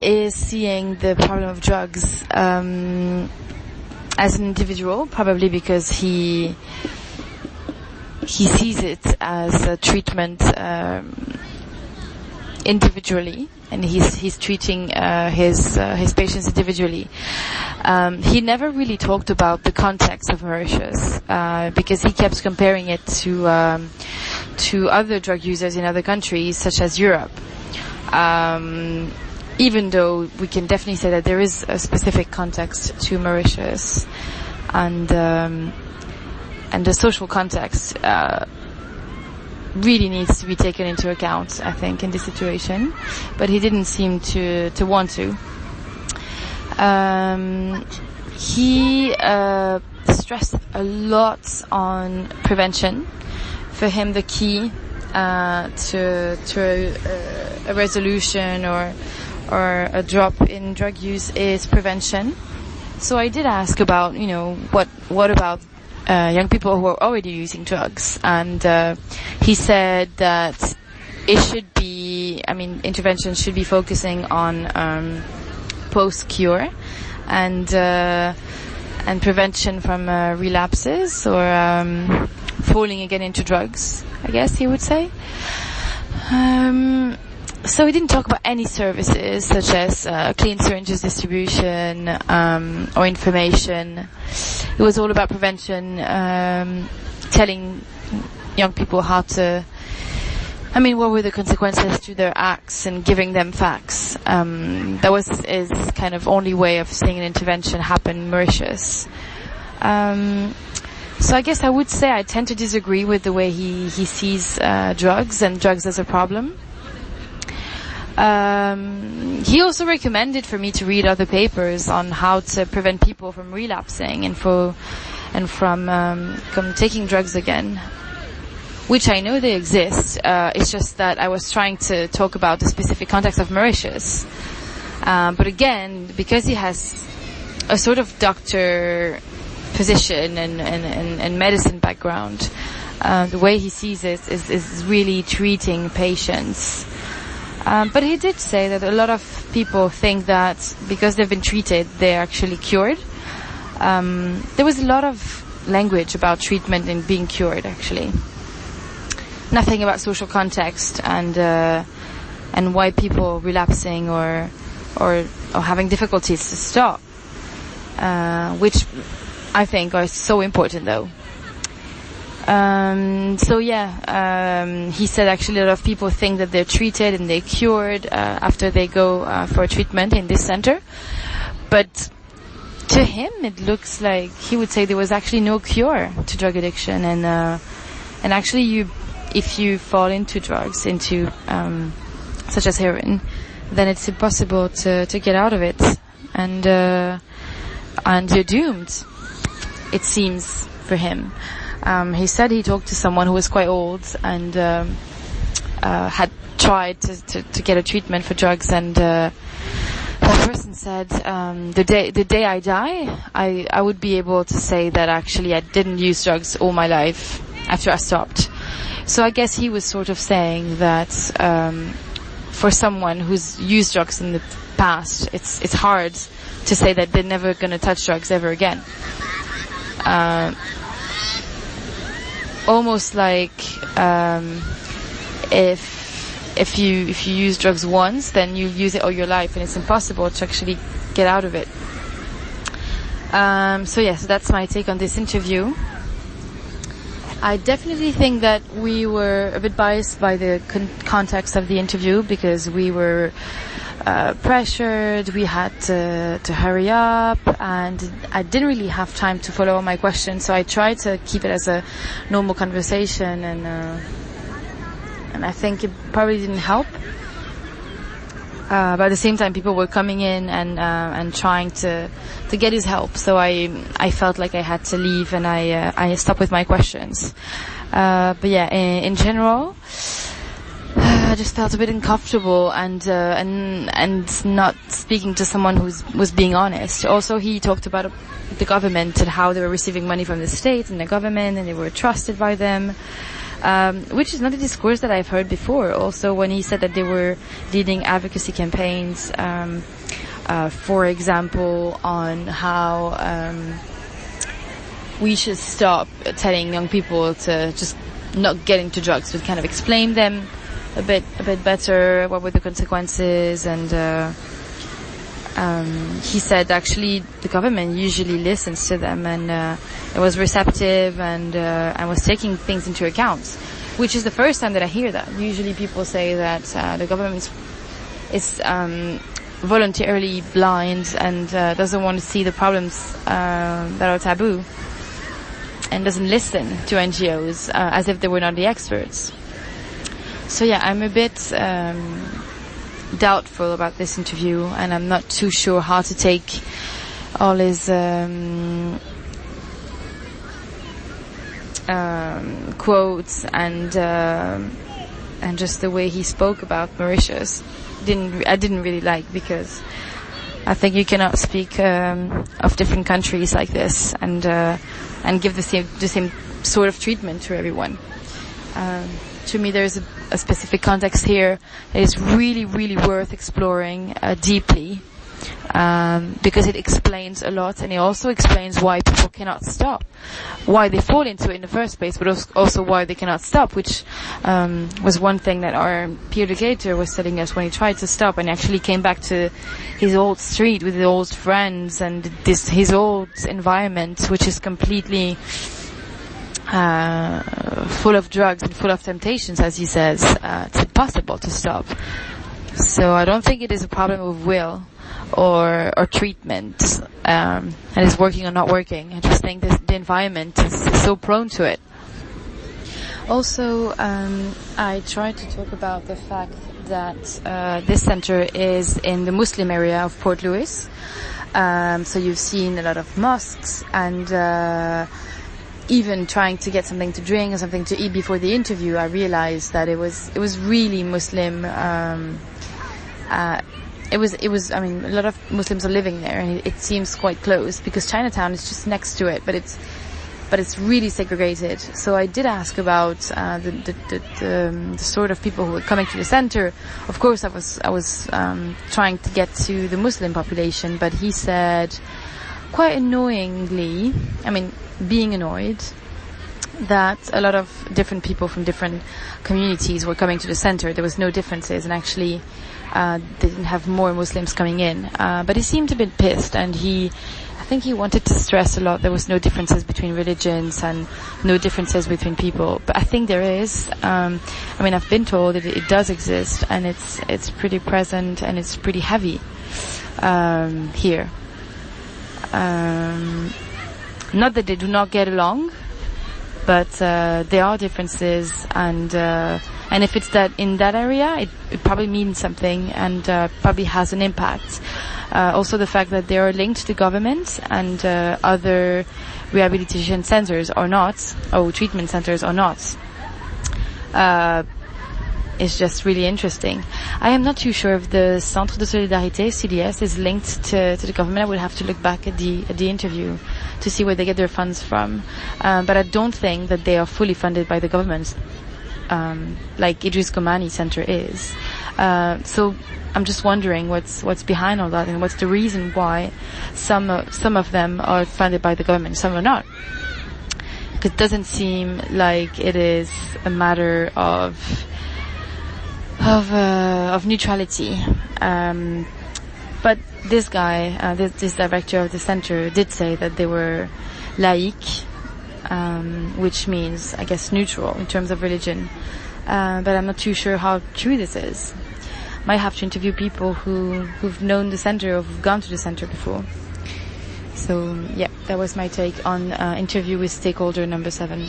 is seeing the problem of drugs as an individual, probably because he sees it as a treatment individually, and he's treating his patients individually. He never really talked about the context of Mauritius because he kept comparing it to other drug users in other countries, such as Europe. Even though we can definitely say that there is a specific context to Mauritius, and the social context really needs to be taken into account, I think, in this situation. But he didn't seem to want to. He stressed a lot on prevention. For him, the key to a resolution or a drop in drug use is prevention. So I did ask about, what about young people who are already using drugs, and he said that it should be, intervention should be focusing on post-cure and prevention from relapses or falling again into drugs, I guess he would say. So he didn't talk about any services such as clean syringes distribution or information. It was all about prevention, telling young people how to, what were the consequences to their acts, and giving them facts. That was his kind of only way of seeing an intervention happen in Mauritius. So I guess I would say I tend to disagree with the way he sees drugs and drugs as a problem. He also recommended for me to read other papers on how to prevent people from relapsing and from taking drugs again, which I know they exist. It's just that I was trying to talk about the specific context of Mauritius. But again, because he has a sort of doctor position and medicine background, the way he sees it is really treating patients. But he did say that a lot of people think that because they've been treated, they're actually cured. There was a lot of language about treatment and being cured, actually. Nothing about social context and why people relapsing or having difficulties to stop, which I think are so important, though. He said actually a lot of people think that they're treated and they're cured after they go for treatment in this center. But to him, it looks like he would say there was actually no cure to drug addiction, and actually if you fall into drugs, such as heroin, then it's impossible to get out of it, and you're doomed, it seems, for him. He said he talked to someone who was quite old and had tried to get a treatment for drugs, and that person said, the day I die, I would be able to say that actually I didn't use drugs all my life after I stopped. So I guess he was sort of saying that for someone who's used drugs in the past, it's hard to say that they're never going to touch drugs ever again. Almost like if you use drugs once, then you use it all your life, and it's impossible to actually get out of it. So that's my take on this interview. I definitely think that we were a bit biased by the context of the interview, because we were pressured, we had to hurry up, and I didn't really have time to follow all my questions, so I tried to keep it as a normal conversation, and I think it probably didn't help. But at the same time, people were coming in and trying to get his help, so I felt like I had to leave, and I stopped with my questions. But in general, I just felt a bit uncomfortable and not speaking to someone who was being honest. Also, he talked about the government and how they were receiving money from the state and the government, and they were trusted by them. which is not a discourse that I've heard before. Also, when he said that they were leading advocacy campaigns, for example, on how we should stop telling young people to just not get into drugs, but kind of explain them a bit better what were the consequences. And he said actually the government usually listens to them, and it was receptive and was taking things into account, which is the first time that I hear that. Usually people say that the government is voluntarily blind and doesn't want to see the problems that are taboo, and doesn't listen to NGOs as if they were not the experts. So yeah, I'm a bit doubtful about this interview, and I'm not too sure how to take all his quotes and just the way he spoke about Mauritius. I didn't really like, because I think you cannot speak of different countries like this and give the same sort of treatment to everyone. To me, there's a specific context here that is really, really worth exploring deeply, because it explains a lot, and it also explains why people cannot stop, why they fall into it in the first place, but also why they cannot stop, which was one thing that our peer educator was telling us when he tried to stop and actually came back to his old street with his old friends and his old environment, which is completely full of drugs and full of temptations, as he says. It's impossible to stop. So I don't think it is a problem of will or treatment that is working or not working. I just think the environment is so prone to it. Also, I tried to talk about the fact that this center is in the Muslim area of Port Louis. So you've seen a lot of mosques, and even trying to get something to drink or something to eat before the interview, I realized that it was really Muslim. It was. I mean, a lot of Muslims are living there, and it seems quite close because Chinatown is just next to it, but it's really segregated. So I did ask about the sort of people who were coming to the center. Of course, I was trying to get to the Muslim population, but he said, quite annoyingly, I mean, being annoyed, that a lot of different people from different communities were coming to the center. There was no differences, and actually they didn't have more Muslims coming in. But he seemed a bit pissed, and I think he wanted to stress a lot there was no differences between religions and no differences between people. But I think there is. I mean, I've been told that it does exist, and it's pretty present, and it's pretty heavy here. Not that they do not get along, but there are differences, and if it's that in that area, it probably means something, and probably has an impact. Also, the fact that they are linked to the government and other rehabilitation centers or not, or treatment centers or not, is just really interesting. I am not too sure if the Centre de Solidarité, CDS, is linked to the government. I would have to look back at the interview to see where they get their funds from. But I don't think that they are fully funded by the government, like Idris Gomani Center is. So I'm just wondering what's behind all that, and what's the reason why some of them are funded by the government, some are not. Because it doesn't seem like it is a matter of neutrality. But this guy, this director of the center, did say that they were laïque, which means, I guess, neutral in terms of religion. But I'm not too sure how true this is. Might have to interview people who've known the center or who've gone to the center before. So yeah, that was my take on interview with stakeholder number 7.